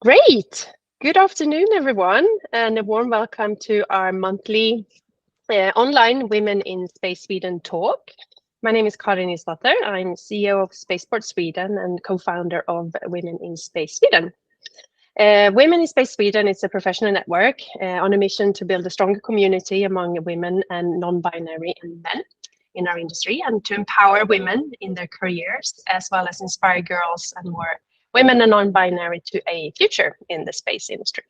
Great. Good afternoon, everyone, and a warm welcome to our monthly online Women in Space Sweden talk. My name is Karin Isdotter. I'm CEO of Spaceport Sweden and co-founder of Women in Space Sweden. Women in Space Sweden is a professional network on a mission to build a stronger community among women and non-binary and men in our industry, and to empower women in their careers, as well as inspire girls and more women and non-binary to a future in the space industry.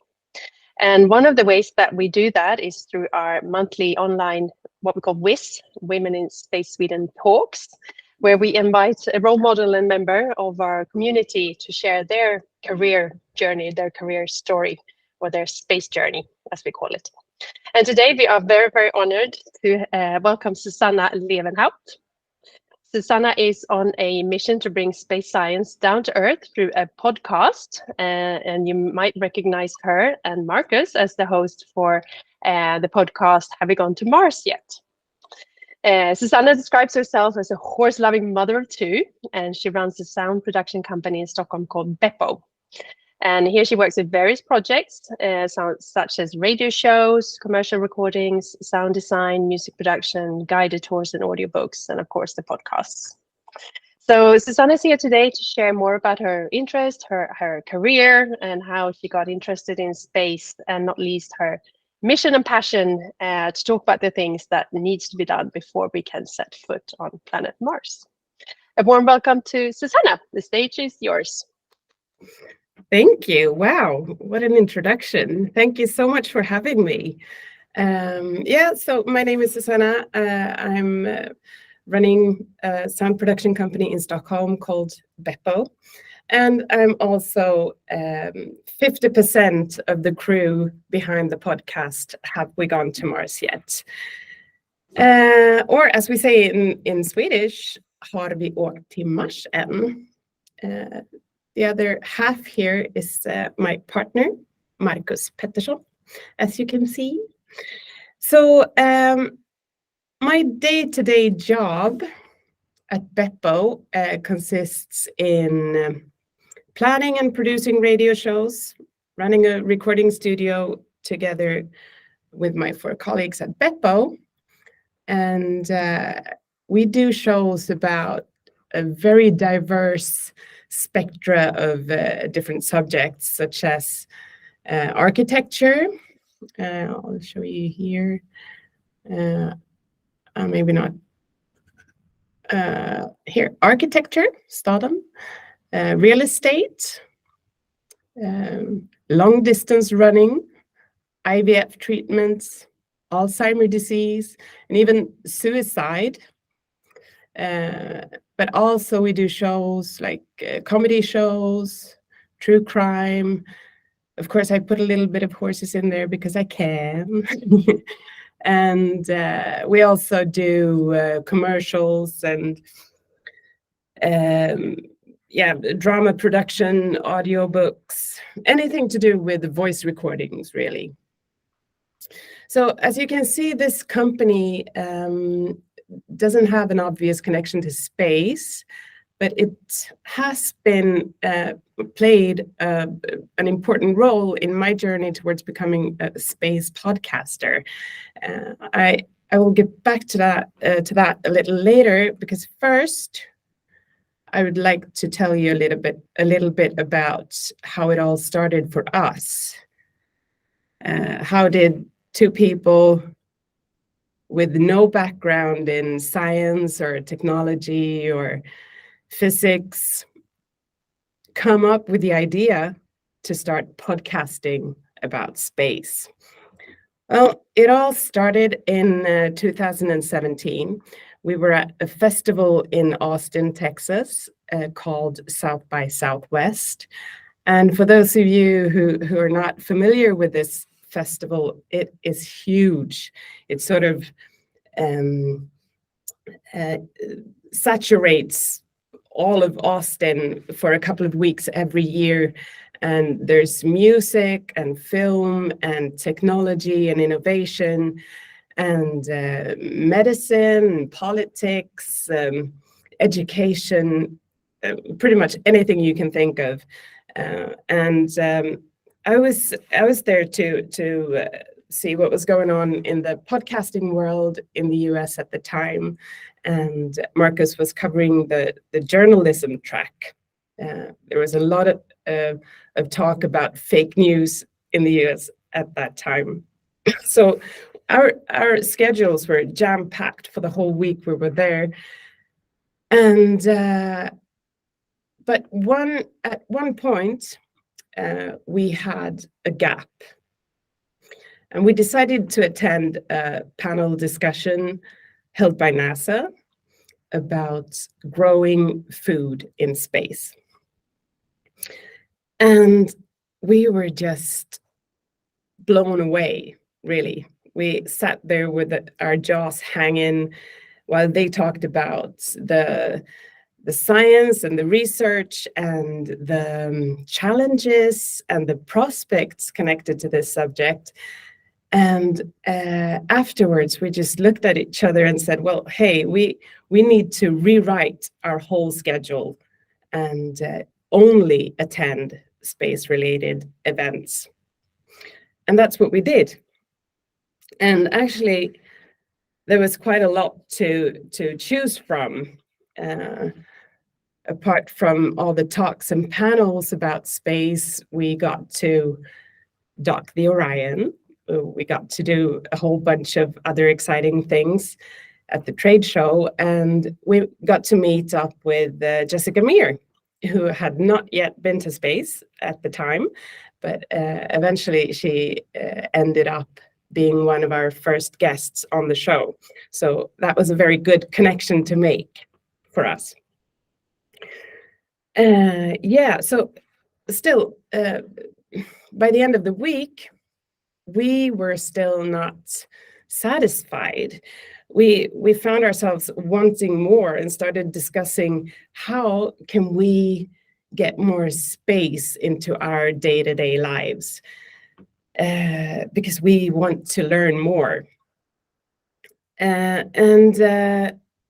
And one of the ways that we do that is through our monthly online, what we call WISS, Women in Space Sweden talks, where we invite a role model and member of our community to share their career journey, their career story, or their space journey, as we call it. And today we are very, very honored to welcome Susanna Lewenhaupt. Susanna is on a mission to bring space science down to earth through a podcast, and you might recognize her and Marcus as the host for the podcast Have We Gone to Mars Yet? Susanna describes herself as a horse-loving mother of two, and she runs a sound production company in Stockholm called Beppo. And here she works with various projects, such as radio shows, commercial recordings, sound design, music production, guided tours and audiobooks, and of course the podcasts. So Susanna is here today to share more about her interest, her career, and how she got interested in space, and not least her mission and passion to talk about the things that needs to be done before we can set foot on planet Mars. A warm welcome to Susanna. The stage is yours. Thank you. Wow, what an introduction. Thank you so much for having me. So my name is Susanna. I'm running a sound production company in Stockholm called Beppo. And I'm also 50% of the crew behind the podcast, Have We Gone to Mars Yet? Or as we say in Swedish, Har vi åkt till Mars än? The other half here is my partner, Marcus Pettersson, as you can see. So my day-to-day job at Beppo consists in planning and producing radio shows, running a recording studio together with my 4 colleagues at Beppo. And we do shows about a very diverse spectra of different subjects, such as architecture. I'll show you here. Maybe not. Here, architecture, Stockholm, real estate, long distance running, IVF treatments, Alzheimer's disease, and even suicide. But also we do shows like comedy shows, true crime. Of course, I put a little bit of horses in there because I can. And we also do commercials and drama production, audiobooks, anything to do with voice recordings, really. So as you can see, this company doesn't have an obvious connection to space, but it has been played an important role in my journey towards becoming a space podcaster. I will get back to that a little later, because first I would like to tell you a little bit about how it all started for us. How did 2 people with no background in science or technology or physics come up with the idea to start podcasting about space? Well, it all started in 2017. We were at a festival in Austin, Texas, called South by Southwest. And for those of you who are not familiar with this festival, it is huge. It sort of saturates all of Austin for a couple of weeks every year. And there's music and film and technology and innovation and medicine, politics, education, pretty much anything you can think of. And and I was there to see what was going on in the podcasting world in the US at the time, and Marcus was covering the journalism track. There was a lot of talk about fake news in the US at that time. So our schedules were jam-packed for the whole week we were there. And but at one point we had a gap, and we decided to attend a panel discussion held by NASA about growing food in space. And we were just blown away, really. We sat there with our jaws hanging while they talked about the science and the research and the challenges and the prospects connected to this subject. And afterwards, we just looked at each other and said, well, hey, we need to rewrite our whole schedule and only attend space-related events. And that's what we did. And actually, there was quite a lot to choose from. Apart from all the talks and panels about space, we got to dock the Orion. We got to do a whole bunch of other exciting things at the trade show, and we got to meet up with Jessica Meir, who had not yet been to space at the time, but eventually she ended up being one of our first guests on the show. So that was a very good connection to make for us. So still, by the end of the week, we were still not satisfied. We found ourselves wanting more and started discussing how can we get more space into our day-to-day lives, because we want to learn more. And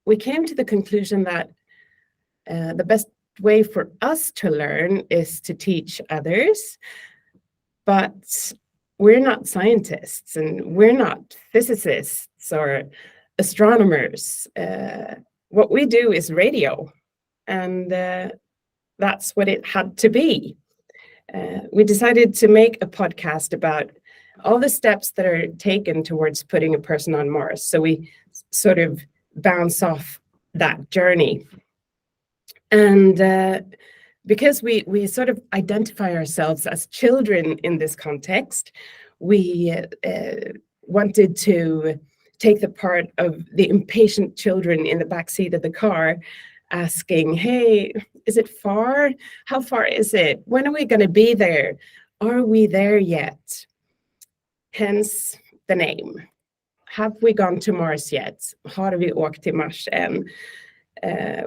we came to the conclusion that the best way for us to learn is to teach others, but we're not scientists and we're not physicists or astronomers. What we do is radio, and that's what it had to be. We decided to make a podcast about all the steps that are taken towards putting a person on Mars. So we sort of bounce off that journey. And because we sort of identify ourselves as children in this context, we wanted to take the part of the impatient children in the backseat of the car, asking, hey, is it far? How far is it? When are we going to be there? Are we there yet? Hence the name. Have we gone to Mars yet? Har vi åkt till Mars än?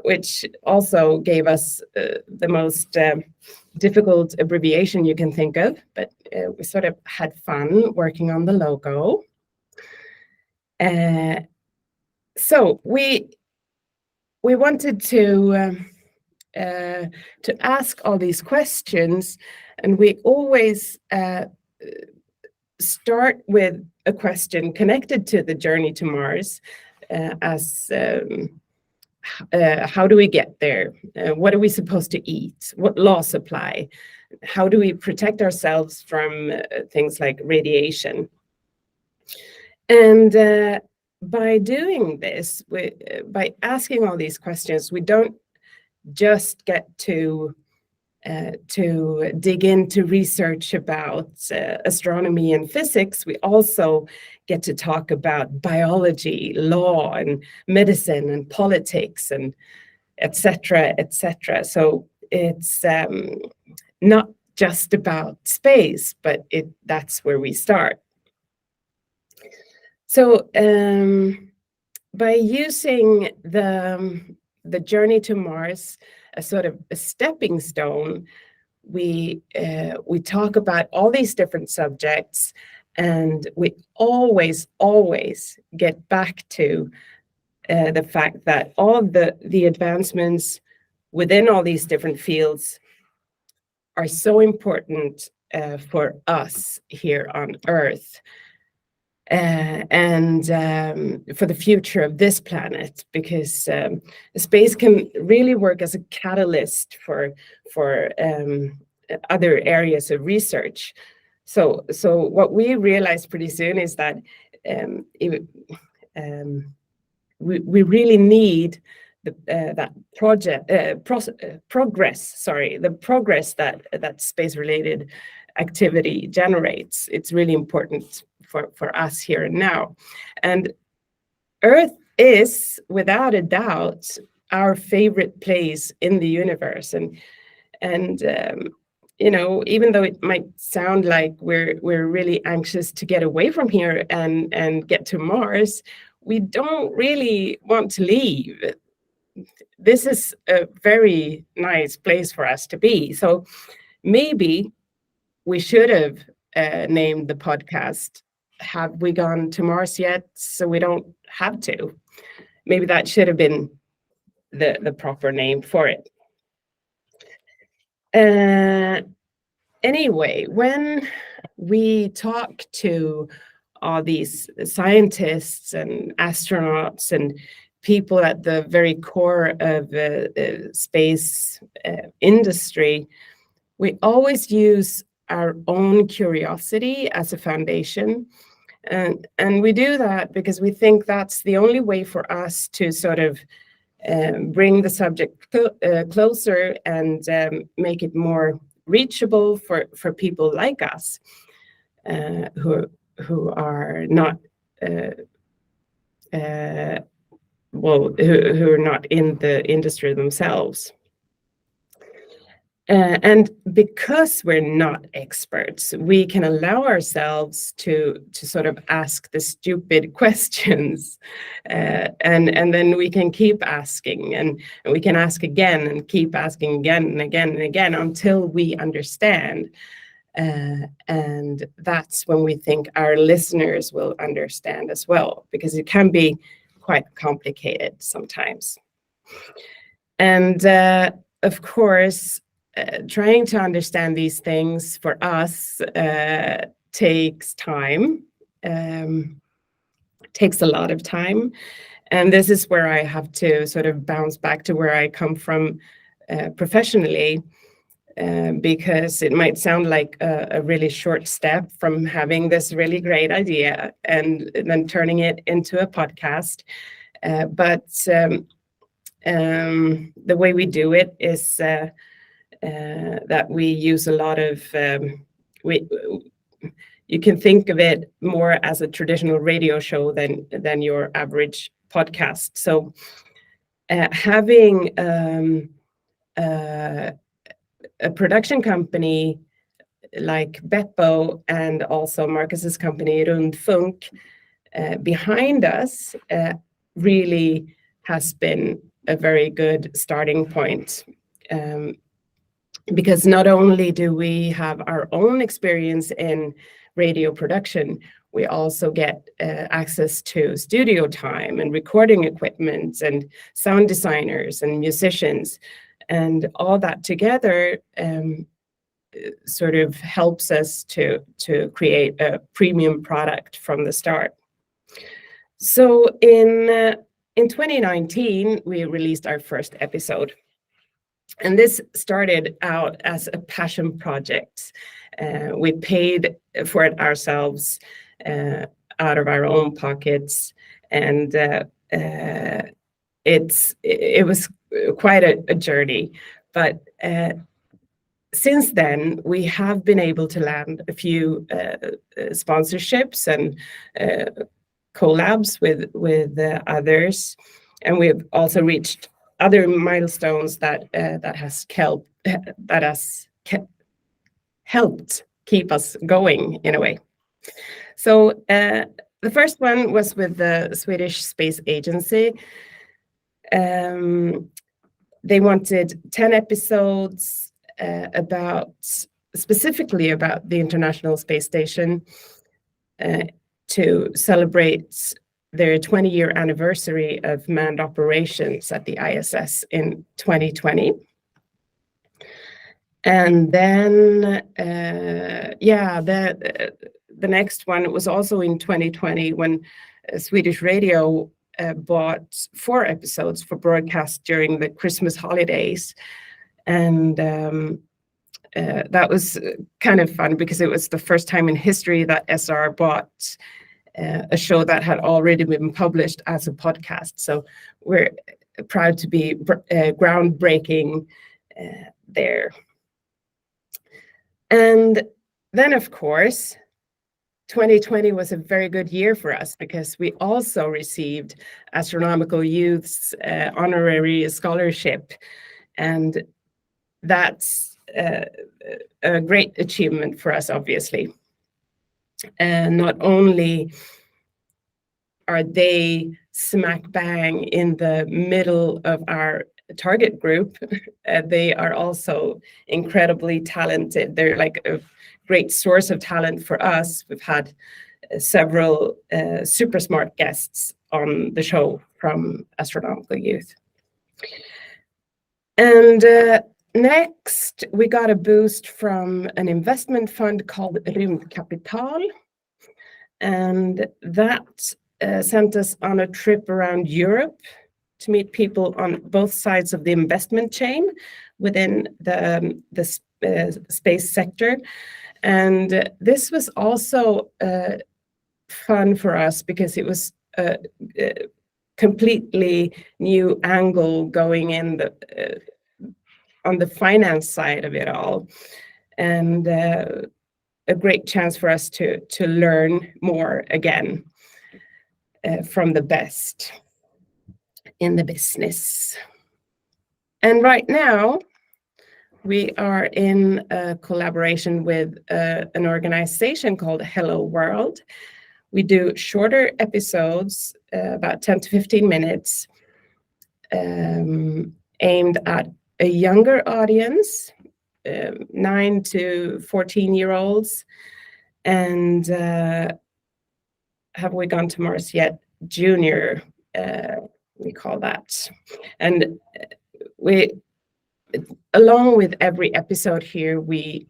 Which also gave us the most difficult abbreviation you can think of, but we sort of had fun working on the logo. So we wanted to ask all these questions, and we always start with a question connected to the journey to Mars, as how do we get there? What are we supposed to eat? What laws apply? How do we protect ourselves from things like radiation? And by doing this, by asking all these questions, we don't just get to dig into research about astronomy and physics. We also get to talk about biology, law, and medicine, and politics, and etc., etc. So it's not just about space, but that's where we start. So by using the journey to Mars as sort of a stepping stone, we talk about all these different subjects, and we always get back to the fact that all the advancements within all these different fields are so important for us here on Earth, and for the future of this planet, because space can really work as a catalyst for other areas of research. So what we realized pretty soon is that we really need that progress that space-related activity generates. It's really important for us here and now. And Earth is, without a doubt, our favorite place in the universe. And you know, even though it might sound like we're really anxious to get away from here and get to Mars, we don't really want to leave. This is a very nice place for us to be. So maybe we should have named the podcast "Have We Gone to Mars Yet?" So we don't have to. Maybe that should have been the proper name for it. Anyway, when we talk to all these scientists and astronauts and people at the very core of the space industry, we always use our own curiosity as a foundation. And we do that because we think that's the only way for us to sort of bring the subject closer and make it more reachable for people like us who are not who are not in the industry themselves. And because we're not experts, we can allow ourselves to sort of ask the stupid questions, and then we can keep asking, and we can ask again and keep asking again and again and again until we understand. And that's when we think our listeners will understand as well, because it can be quite complicated sometimes. And of course, trying to understand these things for us takes time, takes a lot of time. And this is where I have to sort of bounce back to where I come from professionally, because it might sound like a really short step from having this really great idea and then turning it into a podcast. But the way we do it is that we use a lot of, you can think of it more as a traditional radio show than your average podcast. So having a production company like Beppo and also Marcus's company Rundfunk behind us really has been a very good starting point. Because not only do we have our own experience in radio production, we also get access to studio time and recording equipment and sound designers and musicians. And all that together sort of helps us to create a premium product from the start. So in 2019, we released our first episode. And this started out as a passion project. We paid for it ourselves out of our own pockets, and it was quite a journey. But since then, we have been able to land a few sponsorships and collabs with others, and we've also reached other milestones that has helped keep us going in a way. So the first one was with the Swedish Space Agency. They wanted 10 episodes specifically about the International Space Station to celebrate their 20-year anniversary of manned operations at the ISS in 2020. And then, the next one was also in 2020 when Swedish Radio bought 4 episodes for broadcast during the Christmas holidays. And that was kind of fun because it was the first time in history that SR bought a show that had already been published as a podcast. So we're proud to be groundbreaking there. And then, of course, 2020 was a very good year for us because we also received Astronomical Youth's honorary scholarship. And that's a great achievement for us, obviously. And not only are they smack bang in the middle of our target group, they are also incredibly talented. They're like a great source of talent for us. We've had several super smart guests on the show from Astronomical Youth. And next, we got a boost from an investment fund called Rymdkapital. And that sent us on a trip around Europe to meet people on both sides of the investment chain within the space sector. And this was also fun for us because it was a completely new angle going in on the finance side of it all, and a great chance for us to learn more again from the best in the business. And right now, we are in a collaboration with an organization called Hello World. We do shorter episodes, about 10 to 15 minutes, aimed at a younger audience, 9 to 14-year-olds, and Have We Gone to Mars Yet? Junior, we call that. And we, along with every episode here, we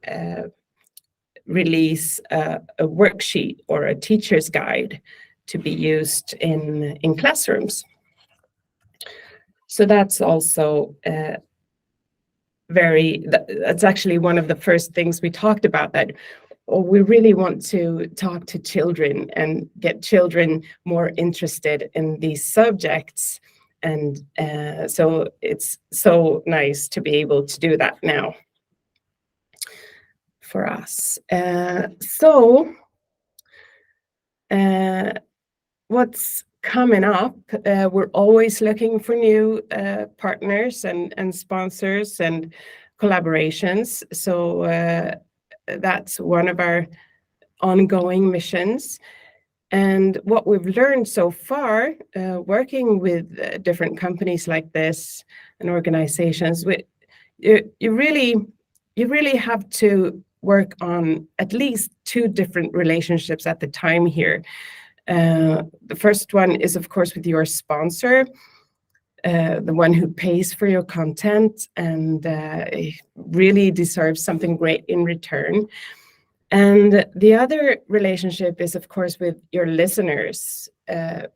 release a worksheet or a teacher's guide to be used in classrooms. So that's also that's actually one of the first things we talked about, that we really want to talk to children and get children more interested in these subjects. And so it's so nice to be able to do that now for us. What's coming up? We're always looking for new partners and sponsors and collaborations. So that's one of our ongoing missions. And what we've learned so far, working with different companies like this and organizations, you really have to work on at least 2 different relationships at the time here. The first one is, of course, with your sponsor, the one who pays for your content and really deserves something great in return. And the other relationship is, of course, with your listeners.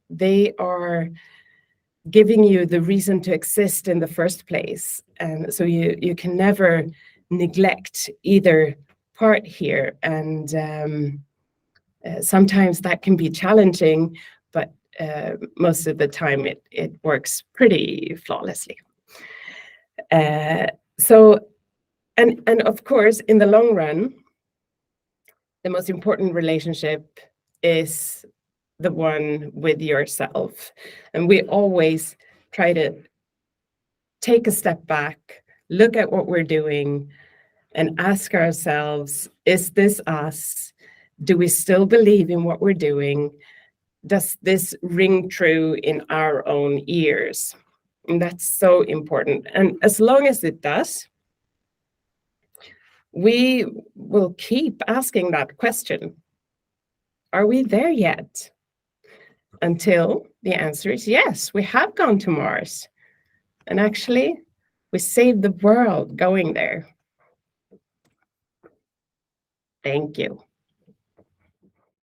They are giving you the reason to exist in the first place. And so you can never neglect either part here. And sometimes that can be challenging, but most of the time it works pretty flawlessly. So of course, in the long run, the most important relationship is the one with yourself. And we always try to take a step back, look at what we're doing, and ask ourselves, is this us? Do we still believe in what we're doing? Does this ring true in our own ears? And that's so important. And as long as it does, we will keep asking that question. Are we there yet? Until the answer is yes, we have gone to Mars. And actually, we saved the world going there. Thank you.